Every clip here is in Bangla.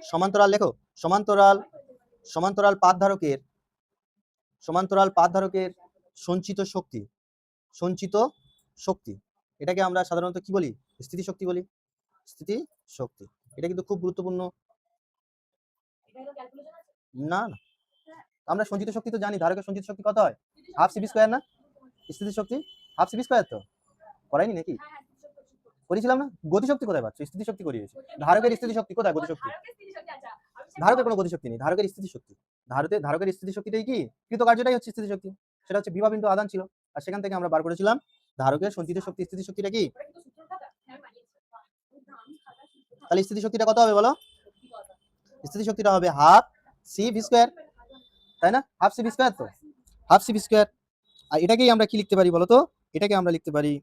সমান্তরাল লেখো, সমান্তরাল সমান্তরাল পাত ধারকের সঞ্চিত শক্তি, সঞ্চিত শক্তি, এটাকে আমরা সাধারণত কি বলি? স্থিতিশক্তি বলি, স্থিতিশক্তি। এটা কিন্তু খুব গুরুত্বপূর্ণ। না না, আমরা সঞ্চিত শক্তি তো জানি, ধারকের সঞ্চিত শক্তি কত হয়? হাফ সিভি স্কয়ার না? স্থিতিশক্তি হাফ সিভি স্কয়ার তো করাইনি নাকি? করেছিলাম না? গতিশক্তি কোথায় পাচ্ছ? স্থিতিশক্তি করিয়েছি। ধারকের স্থিতিশক্তি কোথায়? গতিশক্তি। ধারকের কোনো গতিশক্তি নেই, ধারকের স্থিতিশক্তি। ধারকের স্থিতিশক্তিটাই কি? কৃতকার্যটাই হচ্ছে স্থিতিশক্তি। সেটা হচ্ছে বিভব ইনটু আধান ছিল। আর সেখান থেকে আমরা বার করেছিলাম ধারকের সঞ্চিত শক্তি, স্থিতিশক্তিটা কি? তাহলে স্থিতিশক্তিটা কত হবে বলো? স্থিতিশক্তিটা হবে হাফ সি ভি স্কয়ার, তাই না? হাফ সি ভি স্কয়ার তো, হাফ সি ভি স্কয়ার। আর এটাকেই আমরা কি লিখতে পারি বলো তো? এটাকে আমরা লিখতে পারি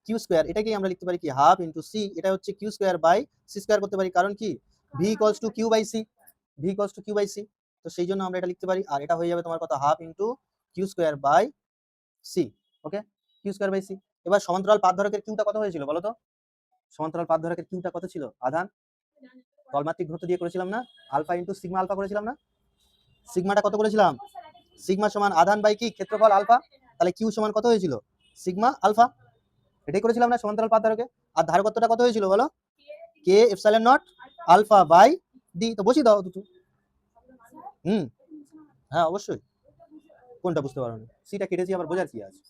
কিউ স্কয়ার। এটাকেই আমরা লিখতে পারি কি? হাফ ইন্টু সি, এটা হচ্ছে Q square by C square করতে পারি, কারণ কি? V equals to Q by C, V equals to Q by C. তো সেই জন্য আমরা এটা লিখতে পারি, আর এটা হয়ে যাবে তোমার কত? Half into Q square by C. Okay, Q square by C. এবার সমান্তরাল পাত ধারকের কিউটা কত হয়েছিল বলো তো? সমান্তরাল পাত ধারকের কিউটা কত ছিল? আধান তলমাত্রিক দূরত্ব দিয়ে করেছিলাম না? আলফা ইন্টু সিগমা আলফা করেছিলাম না? সিগমাটা কত করেছিলাম? সিগমা সমান আধান বাই কি? ক্ষেত্রফল আলফা। তাহলে কিউ সমান কত হয়েছিল? Sigma alpha. এটাই করেছিলাম না সমান্তরাল পাত ধারকে? আর ধারকত্বটা কত হয়েছিল বলো? K epsilon naught alpha by D. তো বসিয়ে দাও দুটো। হ্যাঁ অবশ্যই। কোনটা বুঝতে পারো না? সিটা কেটেছি, আবার বোঝার কি আছে?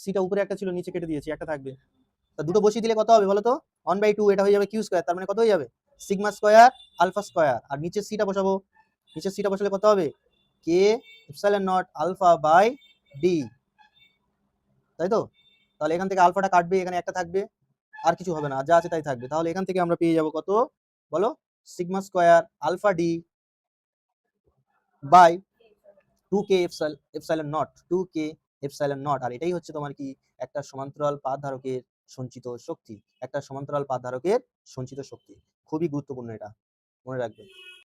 সিটা উপরে একটা ছিল, নিচে কেটে দিয়েছি, একটা থাকবে। তা দুটো বসিয়ে দিলে কত হবে বলো তো? 1/2, এটা হয়ে যাবে কিউ স্কয়ার, তার মানে কত হয়ে যাবে? Sigma square alpha square. আর নিচে সিটা বসাবো, নিচে সিটা বসালে কত হবে? K epsilon naught alpha by D, তাই তো? তাহলে এখান থেকে আলফাটা কাটবে, এখানে একটা থাকবে, আর কিছু হবে না, যা আছে তাই থাকবে। তাহলে এখান থেকে আমরা পেয়ে যাব কত বলো? Sigma square alpha D by 2k epsilon naught, 2k epsilon naught. আর এটাই হচ্ছে তোমার কি? একটা সমান্তরাল পাত ধারকের সঞ্চিত শক্তি, একটা সমান্তরাল পাত ধারকের সঞ্চিত শক্তি। খুবই গুরুত্বপূর্ণ, এটা মনে রাখবে।